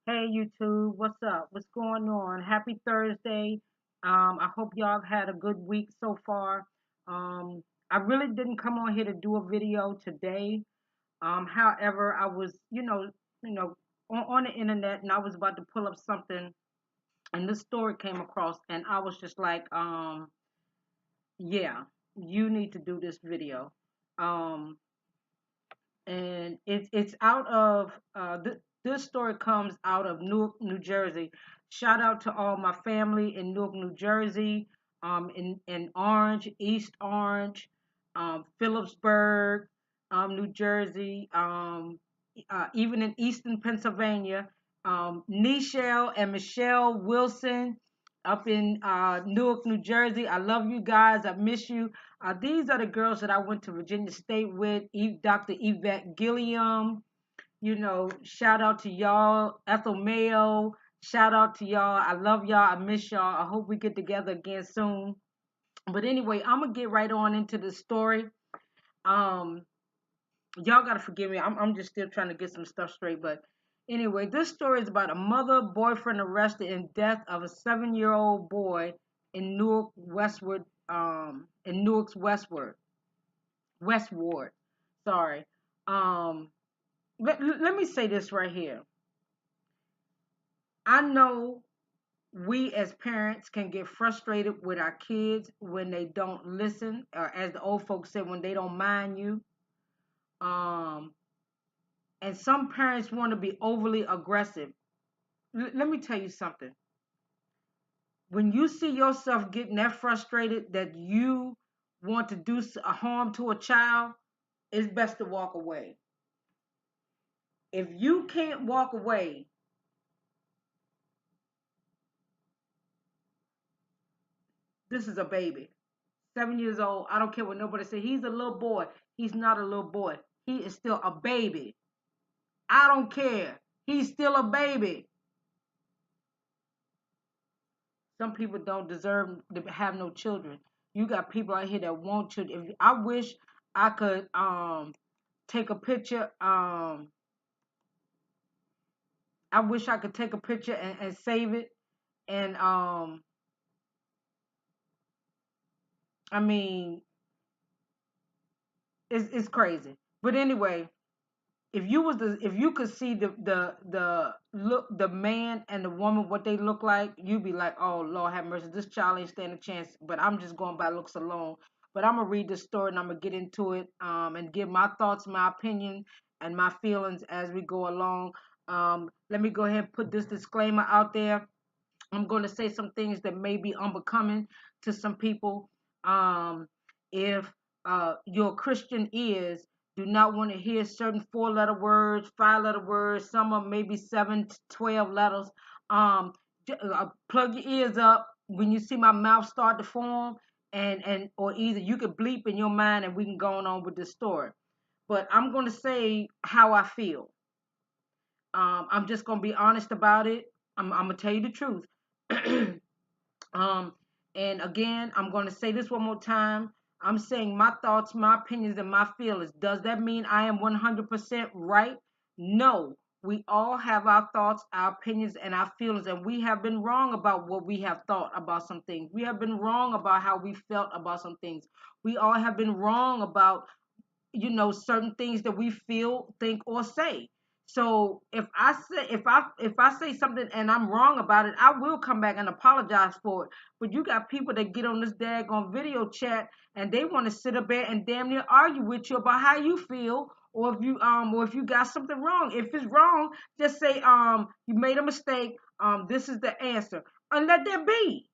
Hey YouTube, what's up? What's going on? Happy Thursday. I hope y'all have had a good week so far. I really didn't come on here to do a video today. However, I was, on the internet and I was about to pull up something and this story came across and I was just like, yeah, you need to do this video. Um, and it's out of this story comes out of Newark, New Jersey. Shout out to all my family in Newark, New Jersey, in Orange, East Orange, Phillipsburg, New Jersey, even in Eastern Pennsylvania. Nichelle and Michelle Wilson up in Newark, New Jersey. I love you guys. I miss you. These are the girls that I went to Virginia State with. Dr. Yvette Gilliam. Shout out to y'all. Ethel Mayo. Shout out to y'all. I love y'all. I miss y'all. I hope we get together again soon. But anyway, I'm gonna get right on into the story. Um, y'all gotta forgive me. I'm just still trying to get some stuff straight. But anyway, this story is about a mother boyfriend arrested in death of a 7-year-old boy in Newark Westwood. In Newark's Westward. Sorry. Um, let me say this right here. I know we as parents can get frustrated with our kids when they don't listen, or as the old folks said, when they don't mind you. Um, and some parents want to be overly aggressive. Let me tell you something. When you see yourself getting that frustrated that you want to do a harm to a child, it's best to walk away. If you can't walk away, this is a baby. 7 years old. I don't care what nobody say. He's a little boy. He's not a little boy. He is still a baby. I don't care. He's still a baby. Some people don't deserve to have no children. You got people out here that want children. If I wish I could take a picture. I wish I could take a picture and save it. And I mean, it's crazy. But anyway, if you could see the man and the woman what they look like, you'd be like, oh Lord have mercy, this child ain't stand a chance. But I'm just going by looks alone. But I'm gonna read this story and I'm gonna get into it, and give my thoughts, my opinion, and my feelings as we go along. Let me go ahead and put this disclaimer out there. I'm going to say some things that may be unbecoming to some people. If your Christian ears do not want to hear certain 4-letter words, 5-letter words, some of maybe 7 to 12 letters, plug your ears up when you see my mouth start to form, and or either you could bleep in your mind and we can go on with the story. But I'm going to say how I feel. I'm just going to be honest about it. I'm going to tell you the truth. um, and again, I'm going to say this one more time. I'm saying my thoughts, my opinions, and my feelings. Does that mean I am 100% right? No. We all have our thoughts, our opinions, and our feelings, and we have been wrong about what we have thought about some things. We have been wrong about how we felt about some things. We all have been wrong about, certain things that we feel, think, or say. So if I say something and I'm wrong about it, I will come back and apologize for it. But you got people that get on this daggone video chat and they want to sit up there and damn near argue with you about how you feel, or if you got something wrong. If it's wrong, just say you made a mistake. This is the answer, and let that be.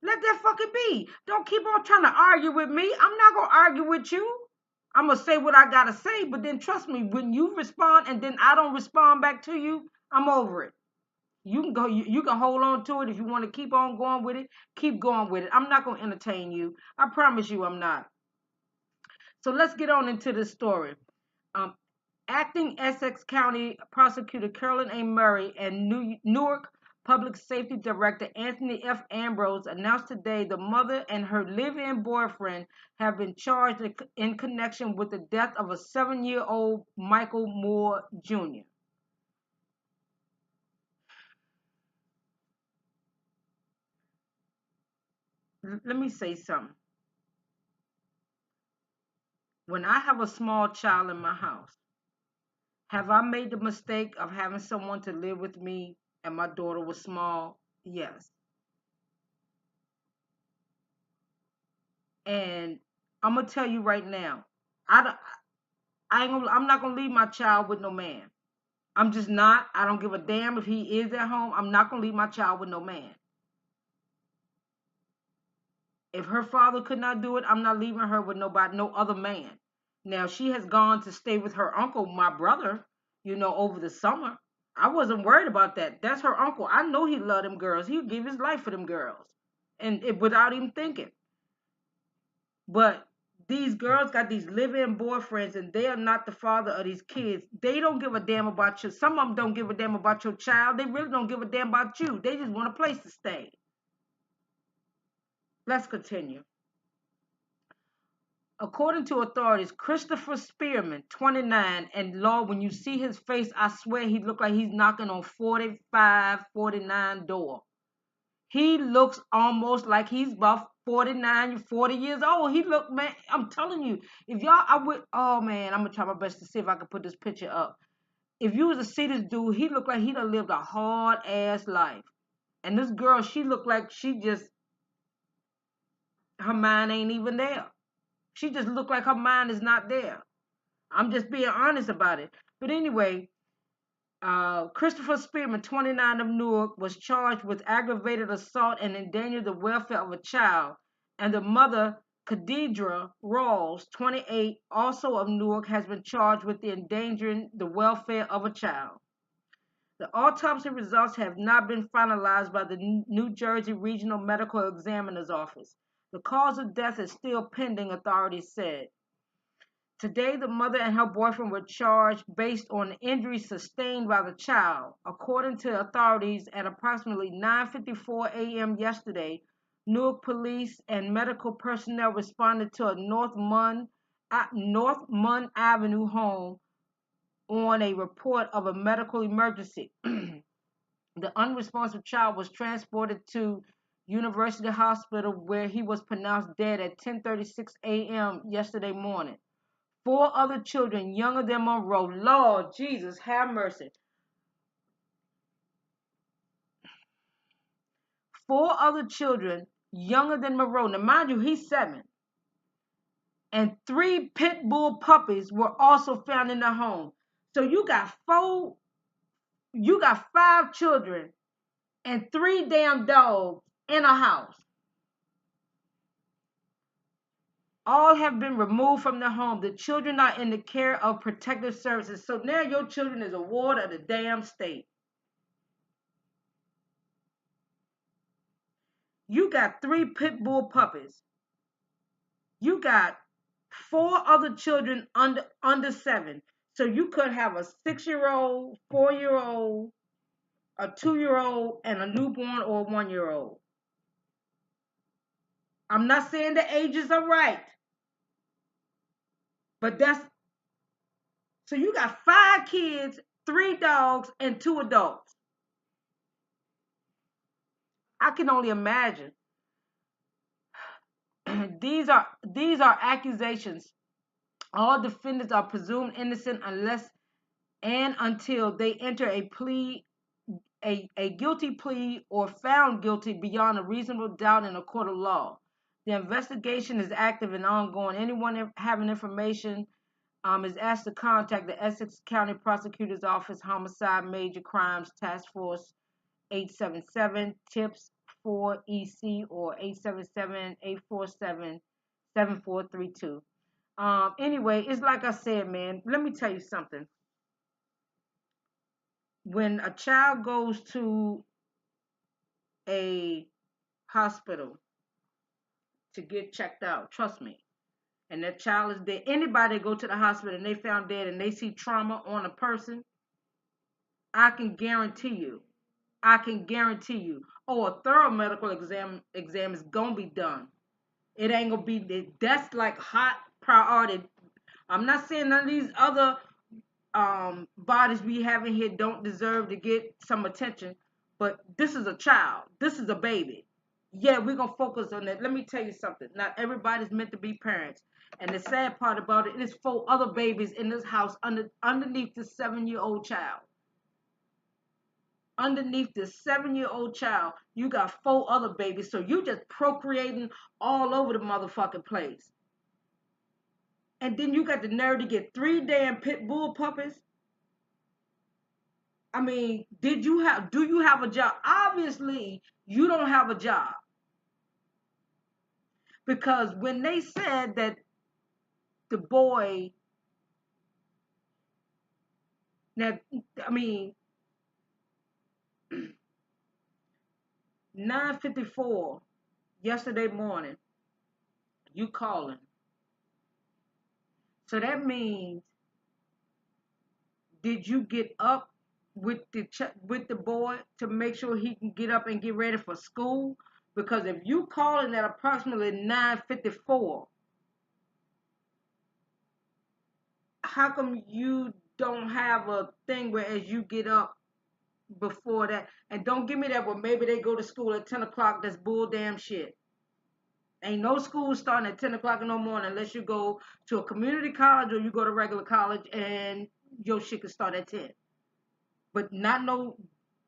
Let that fucking be. Don't keep on trying to argue with me. I'm not gonna argue with you. I'm gonna say what I gotta say, but then trust me, when you respond and then I don't respond back to you, I'm over it. You can go. You can hold on to it if you want to keep on going with it. Keep going with it. I'm not gonna entertain you. I promise you, I'm not. So let's get on into the story. Um, Acting Essex County Prosecutor Carolyn A. Murray and Newark Public Safety Director Anthony F. Ambrose announced today the mother and her live-in boyfriend have been charged in connection with the death of a 7-year-old Michael Moore Jr. let me say something. When I have a small child in my house, have I made the mistake of having someone to live with me and my daughter was small? Yes. And I'm gonna tell you right now, I don't, I'm not gonna leave my child with no man. I'm just not. I don't give a damn if he is at home. I'm not gonna leave my child with no man. If her father could not do it, I'm not leaving her with nobody, no other man. Now she has gone to stay with her uncle, my brother, over the summer. I wasn't worried about that. That's her uncle. I know he loved them girls. He'd give his life for them girls, without even thinking. But these girls got these live-in boyfriends, and they are not the father of these kids. They don't give a damn about you. Some of them don't give a damn about your child. They really don't give a damn about you. They just want a place to stay. Let's continue. According to authorities, Christopher Spearman, 29, and Lord, when you see his face, I swear he looked like he's knocking on 45, 49 door. He looks almost like he's about 49, 40 years old. He look, man, I'm telling you, if y'all, oh man, I'm gonna try my best to see if I can put this picture up. If you was to see this dude, he looked like he done lived a hard ass life. And this girl, she looked like her mind ain't even there. She just looked like her mind is not there. I'm just being honest about it. But anyway, Christopher Spearman, 29 of Newark, was charged with aggravated assault and endangered the welfare of a child. And the mother, Khadidra Rawls, 28, also of Newark, has been charged with endangering the welfare of a child. The autopsy results have not been finalized by the New Jersey Regional Medical Examiner's Office. The cause of death is still pending, authorities said. Today, the mother and her boyfriend were charged based on injuries sustained by the child. According to authorities, at approximately 9:54 a.m. yesterday, Newark police and medical personnel responded to a North Munn Avenue home on a report of a medical emergency. The unresponsive child was transported to University Hospital where he was pronounced dead at 10:36 a.m. yesterday morning. Four other children younger than Monroe, Lord Jesus, have mercy. Four other children younger than Monroe, now mind you, he's 7, and 3 pit bull puppies were also found in the home. So you got 5 children and 3 damn dogs in a house. All have been removed from the home. The children are in the care of protective services. So now your children is a ward of the damn state. You got 3 pit bull puppies. You got 4 other children under 7. So you could have a 6-year-old, 4-year-old, a 2-year-old, and a newborn or a 1-year-old. I'm not saying the ages are right, but so you got 5 kids, 3 dogs, and 2 adults. I can only imagine. These are accusations. All defendants are presumed innocent unless and until they enter a guilty plea or found guilty beyond a reasonable doubt in a court of law. The investigation is active and ongoing. Anyone having information is asked to contact the Essex County Prosecutor's Office Homicide Major Crimes Task Force 877 TIPS 4EC or 877-847-7432. Anyway, it's like I said, man, let me tell you something. When a child goes to a hospital to get checked out, trust me, and that child is dead, anybody go to the hospital and they found dead and they see trauma on a person, I can guarantee you, oh, a thorough medical exam is gonna be done. It ain't gonna be, that's like hot priority. I'm not saying none of these other bodies we have in here don't deserve to get some attention, but this is a child. This is a baby. Yeah, we're gonna focus on that. Let me tell you something. Not everybody's meant to be parents. And the sad part about it is 4 other babies in this house underneath the 7-year-old child. Underneath the 7-year-old child, you got 4 other babies. So you just procreating all over the motherfucking place. And then you got the nerve to get 3 damn pit bull puppies. I mean, do you have a job? Obviously, you don't have a job. Because when they said that the boy, that, I mean, 9:54 yesterday morning, you calling. So that means, did you get up with with the boy to make sure he can get up and get ready for school? Because if you calling at approximately 9:54, how come you don't have a thing where as you get up before that? And don't give me that, well, maybe they go to school at 10 o'clock. That's bull damn shit. Ain't no school starting at 10 o'clock in the morning unless you go to a community college or you go to regular college and your shit can start at 10. But not no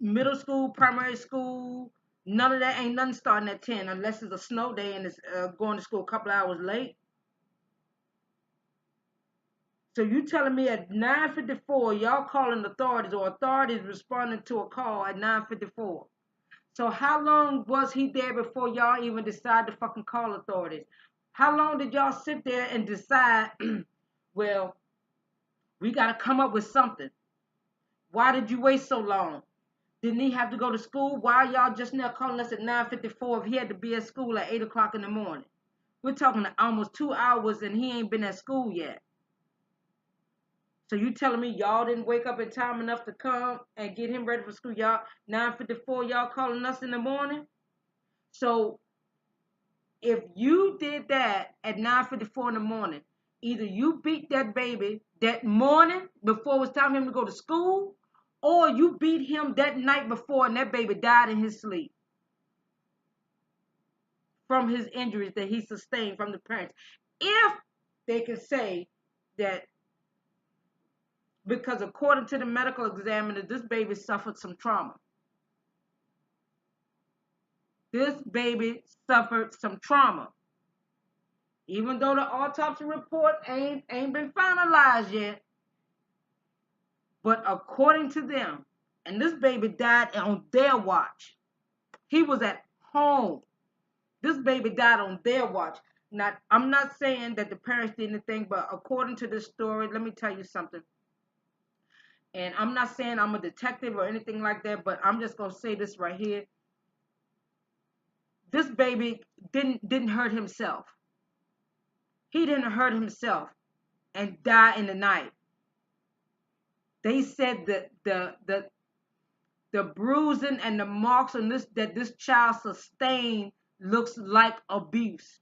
middle school, primary school, none of that. Ain't nothing starting at 10 unless it's a snow day and it's going to school a couple hours late. So you telling me at 9:54, y'all calling authorities or authorities responding to a call at 9:54. So how long was he there before y'all even decided to fucking call authorities? How long did y'all sit there and decide, well, we got to come up with something? Why did you wait so long? Didn't he have to go to school? Why are y'all just now calling us at 9:54 if he had to be at school at 8 o'clock in the morning? We're talking almost 2 hours and he ain't been at school yet. So you telling me y'all didn't wake up in time enough to come and get him ready for school? Y'all 9:54, y'all calling us in the morning? So if you did that at 9:54 in the morning, either you beat that baby that morning before it was time for him to go to school, or you beat him that night before and that baby died in his sleep from his injuries that he sustained from the parents. If they can say that, because according to the medical examiner, this baby suffered some trauma. This baby suffered some trauma. Even though the autopsy report ain't been finalized yet, but according to them, and this baby died on their watch. He was at home. This baby died on their watch. Not, I'm not saying that the parents did anything, but according to this story, let me tell you something. And I'm not saying I'm a detective or anything like that, but I'm just gonna say this right here. This baby didn't hurt himself. He didn't hurt himself and die in the night. They said that the bruising and the marks on this that this child sustained looks like abuse.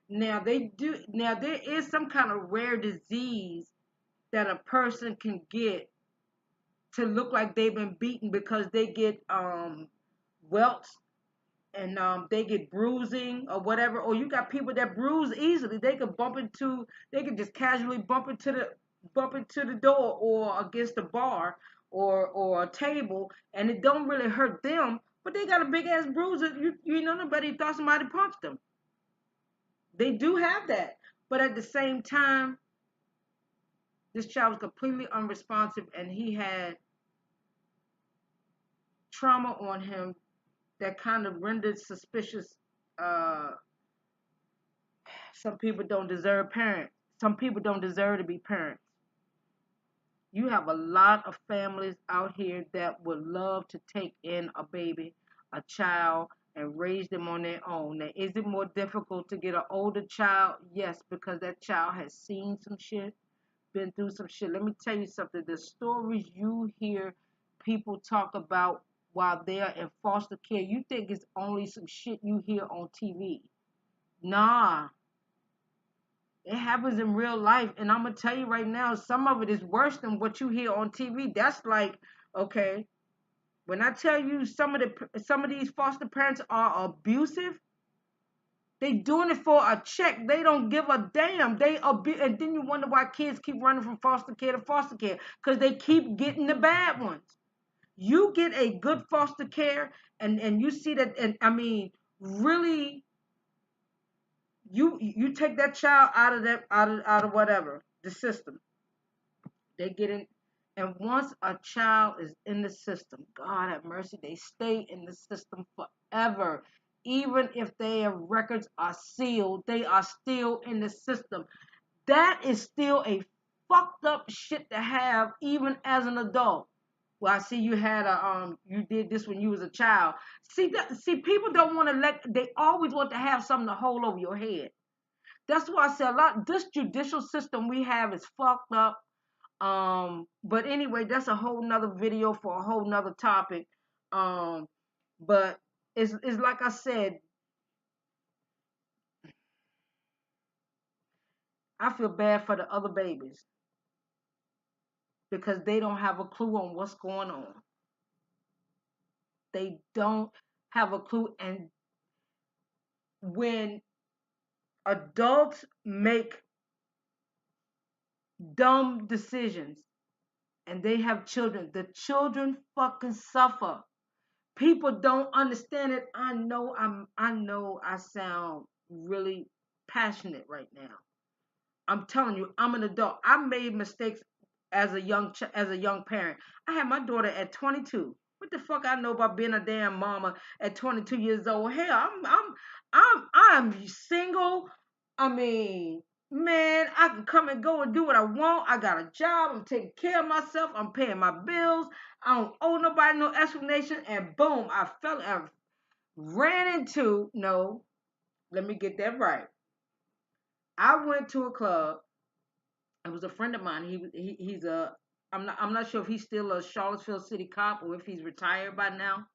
Now there is some kind of rare disease that a person can get to look like they've been beaten, because they get welts and they get bruising or whatever. Or you got people that bruise easily. They could just casually bump into the door or against a bar or a table, and it don't really hurt them, but they got a big ass bruise. You know, nobody thought somebody punched them. They do have that, but at the same time, this child was completely unresponsive, and he had trauma on him that kind of rendered suspicious. Uh, some people don't deserve parents. Some people don't deserve to be parents. You have a lot of families out here that would love to take in a baby, a child, and raise them on their own. Now, is it more difficult to get an older child? Yes, because that child has seen some shit, been through some shit. Let me tell you something. The stories you hear people talk about while they're in foster care, you think it's only some shit you hear on TV. Nah, it happens in real life, and I'm gonna tell you right now, some of it is worse than what you hear on TV. That's like, okay, When I tell you some of these foster parents are abusive, they doing it for a check. They don't give a damn. And then you wonder why kids keep running from foster care to foster care because they keep getting the bad ones. You get a good foster care, and you see that, and I mean, really, you take that child out of whatever the system. They get in, and once a child is in the system, God have mercy, they stay in the system forever. Even if their records are sealed, they are still in the system. That is still a fucked up shit to have, even as an adult. Well, I see you had you did this when you was a child. See, people don't want to they always want to have something to hold over your head. That's why I say this judicial system we have is fucked up. But anyway, that's a whole nother video for a whole nother topic. Um, but it's like I said, I feel bad for the other babies because they don't have a clue on what's going on. They don't have a clue. And when adults make dumb decisions and they have children, the children fucking suffer. People don't understand it. I know I sound really passionate right now. I'm telling you, I'm an adult. I made mistakes as a young parent. I had my daughter at 22. What the fuck I know about being a damn mama at 22 years old? Hell, I'm single. I mean, man, I can come and go and do what I want. I got a job. I'm taking care of myself. I'm paying my bills. I don't owe nobody no explanation. And boom, I ran into no. Let me get that right. I went to a club. It was a friend of mine. He's a I'm not sure if he's still a Charlottesville city cop or if he's retired by now.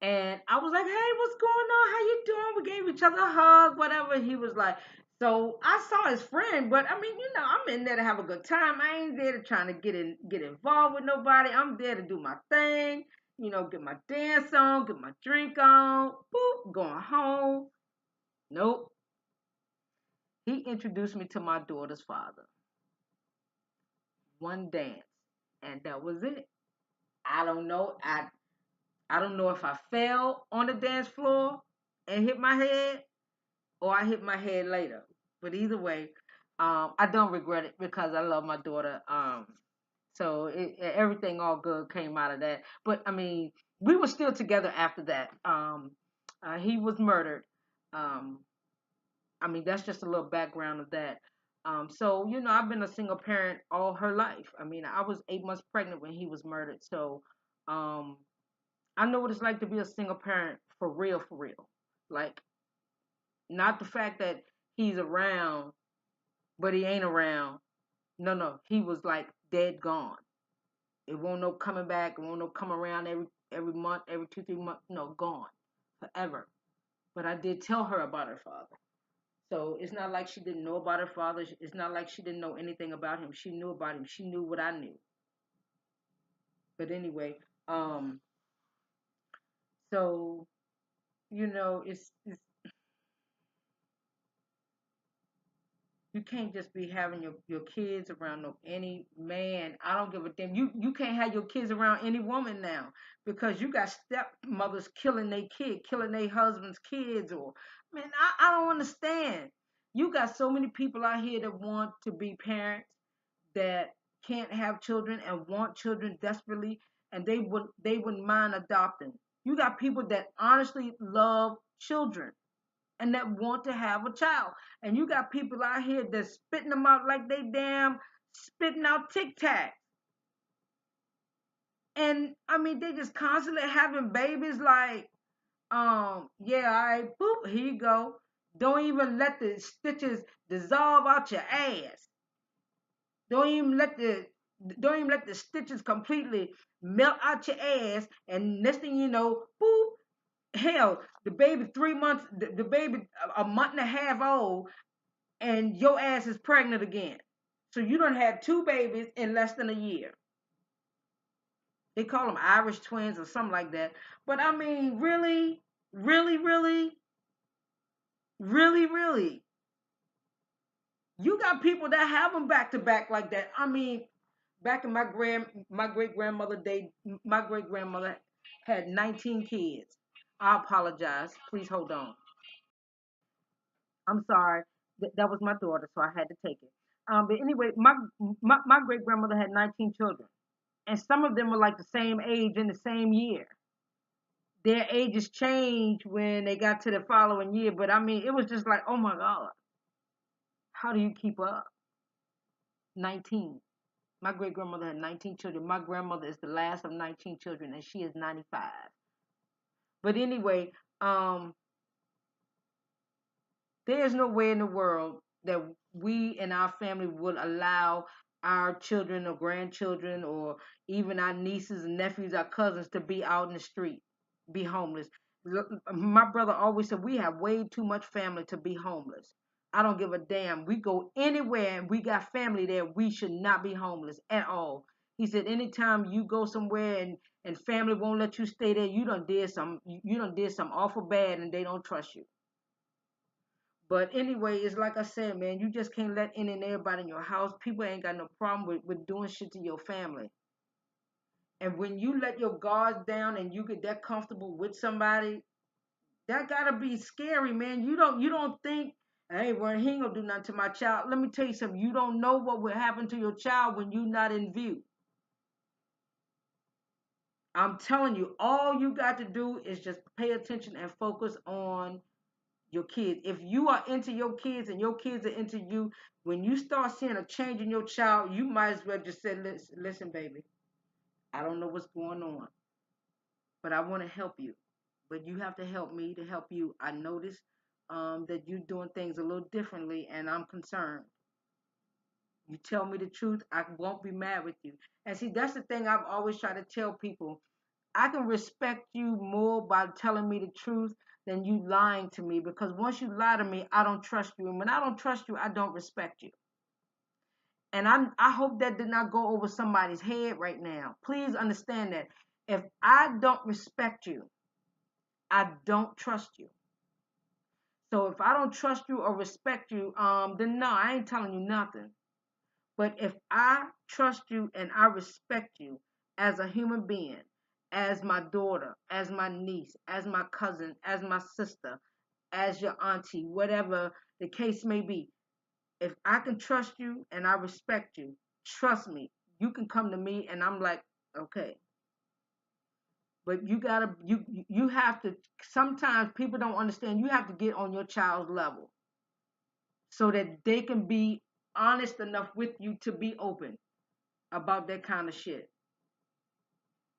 And I was like, "Hey, what's going on? How you doing?" We gave each other a hug, whatever. He was like, so I saw his friend, but I mean, I'm in there to have a good time. I ain't there to trying to get involved with nobody. I'm there to do my thing, get my dance on, get my drink on, boop, going home. Nope. He introduced me to my daughter's father. One dance, and that was it. I don't know. I don't know if I fell on the dance floor and hit my head or I hit my head later. But either way, I don't regret it because I love my daughter. So everything all good came out of that. But I mean, we were still together after that. He was murdered. Um, I mean, that's just a little background of that. So I've been a single parent all her life. I mean, I was 8 months pregnant when he was murdered. So, um, I know what it's like to be a single parent for real, for real. Like, not the fact that he's around, but he ain't around. No, no, he was like dead gone. It won't no coming back. It won't no come around every month, every 2, 3 months. No, gone forever. But I did tell her about her father. So it's not like she didn't know about her father. It's not like she didn't know anything about him. She knew about him. She knew what I knew. But anyway, um, so it's you can't just be having your kids around no any man. I don't give a damn. You can't have your kids around any woman now because you got stepmothers killing their kid, killing their husband's kids. Or man, I don't understand. You got so many people out here that want to be parents that can't have children and want children desperately, and they wouldn't mind adopting. You got people that honestly love children and that want to have a child. And you got people out here that's spitting them out like they damn spitting out Tic Tac. And I mean, they just constantly having babies like, yeah, all right, boop, here you go. Don't even let the stitches dissolve out your ass. Don't even let the don't even let the stitches completely melt out your ass. And next thing you know, boop, hell, the baby 3 months, the baby a month and a half old, and your ass is pregnant again. So you done had two babies in less than a year. They call them Irish twins or something like that. But I mean, really, really, really, really, really, you got people that have them back to back like that. I mean, back in my great grandmother day, my great grandmother had 19 kids. I apologize. Please hold on. I'm sorry. That was my daughter, so I had to take it. But anyway, my great grandmother had 19 children, and some of them were like the same age in the same year. Their ages changed when they got to the following year, but I mean, it was just like, oh my God, how do you keep up? 19. My great grandmother had 19 children. My grandmother is the last of 19 children, and she is 95. But anyway, um, there's no way in the world that we and our family would allow our children or grandchildren or even our nieces and nephews, our cousins to be out in the street, be homeless. My brother always said we have way too much family to be homeless. I don't give a damn. We go anywhere and we got family there. We should not be homeless at all. He said anytime you go somewhere and family won't let you stay there, you done did some awful bad and they don't trust you. But anyway, it's like I said, man, you just can't let in and everybody in your house. People ain't got no problem with doing shit to your family. And when you let your guards down and you get that comfortable with somebody, that gotta be scary, man. You don't think, hey, well, he ain't gonna do nothing to my child. Let me tell you something. You don't know what will happen to your child when you're not in view. I'm telling you, all you got to do is just pay attention and focus on your kids. If you are into your kids and your kids are into you, when you start seeing a change in your child, you might as well just say, listen, baby, I don't know what's going on, but I want to help you. But you have to help me to help you. I notice that you're doing things a little differently, and I'm concerned. You tell me the truth, I won't be mad with you. And see, that's the thing I've always tried to tell people. I can respect you more by telling me the truth than you lying to me because once you lie to me, I don't trust you. And when I don't trust you, I don't respect you. And I hope that did not go over somebody's head right now. Please understand that. If I don't respect you, I don't trust you. So if I don't trust you or respect you, then no, I ain't telling you nothing. But if I trust you and I respect you as a human being, as my daughter, as my niece, as my cousin, as my sister, as your auntie, whatever the case may be, if I can trust you and I respect you, trust me, you can come to me and I'm like, okay. But you have to, sometimes people don't understand, you have to get on your child's level so that they can be honest enough with you to be open about that kind of shit.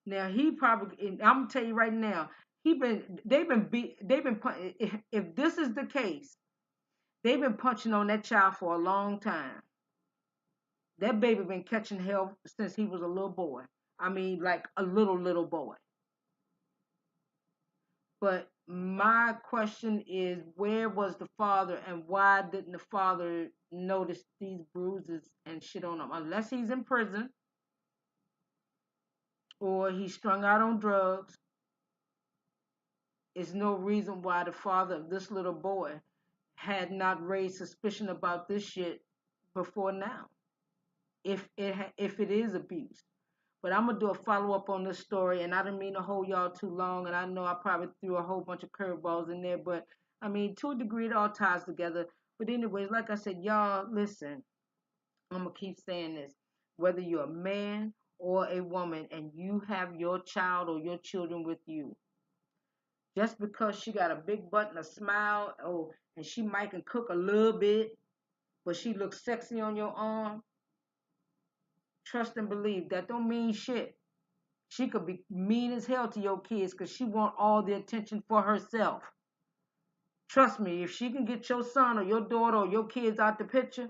Now he probably, and I'm gonna tell you right now, they've been, if this is the case, they've been punching on that child for a long time. That baby been catching hell since he was a little boy. I mean, like a little boy. But my question is, where was the father, and why didn't the father notice these bruises and shit on him? Unless he's in prison or he's strung out on drugs, is no reason why the father of this little boy had not raised suspicion about this shit before now, if it is abuse. But I'm gonna do a follow up on this story, and I didn't mean to hold y'all too long, and I know I probably threw a whole bunch of curveballs in there, but I mean, to a degree, it all ties together. But anyways, like I said, y'all listen. I'm gonna keep saying this. Whether you're a man or a woman, and you have your child or your children with you, just because she got a big butt and a smile, oh, and she might can cook a little bit, but she looks sexy on your arm, trust and believe that don't mean shit. She could be mean as hell to your kids because she want all the attention for herself. Trust me, if she can get your son or your daughter or your kids out the picture,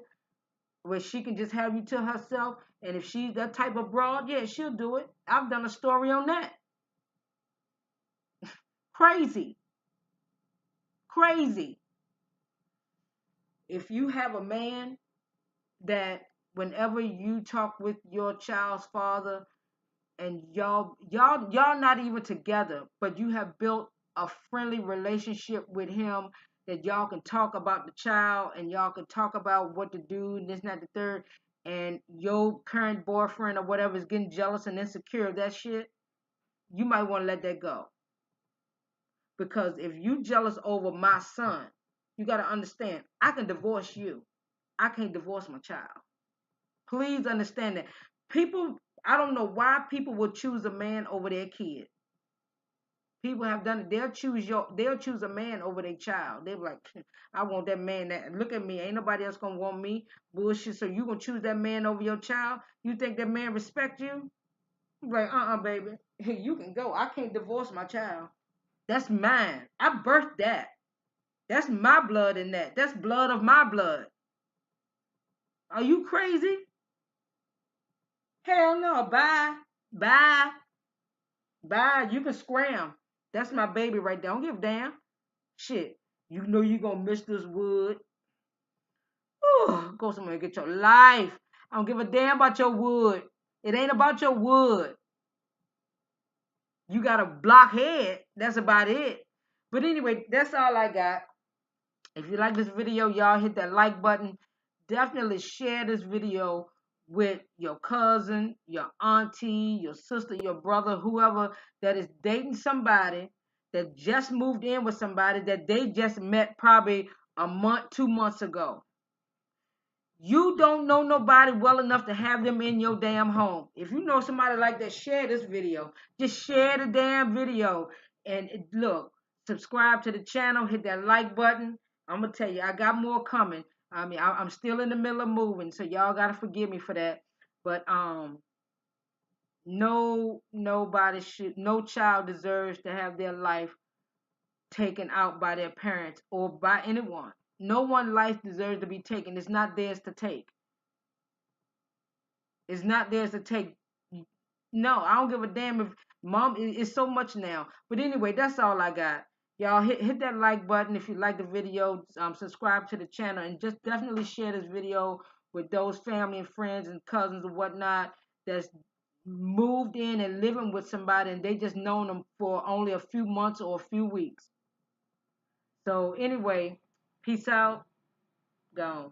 where she can just have you to herself, and if she's that type of broad, yeah, she'll do it. I've done a story on that. Crazy, crazy. If you have a man that whenever you talk with your child's father, and y'all not even together, but you have built a friendly relationship with him that y'all can talk about the child and y'all can talk about what to do, and this, not the third, and your current boyfriend or whatever is getting jealous and insecure of that shit, you might want to let that go. Because if you jealous over my son, you got to understand, I can divorce you. I can't divorce my child. Please understand that. People, I don't know why people would choose a man over their kid. People have done it. They'll choose a man over their child. They're like, I want that man that look at me. Ain't nobody else gonna want me. Bullshit. So you gonna choose that man over your child? You think that man respect you? I'm like, baby. You can go. I can't divorce my child. That's mine. I birthed that. That's my blood in that. That's blood of my blood. Are you crazy? Hell no. Bye. Bye. Bye. You can scram. That's my baby right there. I don't give a damn. Shit. You know you gonna miss this wood. Ooh, go somewhere and get your life. I don't give a damn about your wood. It ain't about your wood. You got a blockhead. That's about it. But anyway, that's all I got. If you like this video, y'all hit that like button. Definitely share this video with your cousin, your auntie, your sister, your brother, whoever that is dating somebody that just moved in with somebody that they just met probably a month, 2 months ago. You don't know nobody well enough to have them in your damn home. If you know somebody like that, share this video. Just share the damn video. And look, subscribe to the channel, hit that like button. I'm going to tell you, I got more coming. I mean, I'm still in the middle of moving, so y'all got to forgive me for that. But no child deserves to have their life taken out by their parents or by anyone. No one life deserves to be taken. It's not theirs to take. It's not theirs to take. No, I don't give a damn if mom is so much now. But anyway, that's all I got. Y'all hit that like button if you like the video. Subscribe to the channel and just definitely share this video with those family and friends and cousins and whatnot that's moved in and living with somebody and they just known them for only a few months or a few weeks. So anyway, peace out. Gone.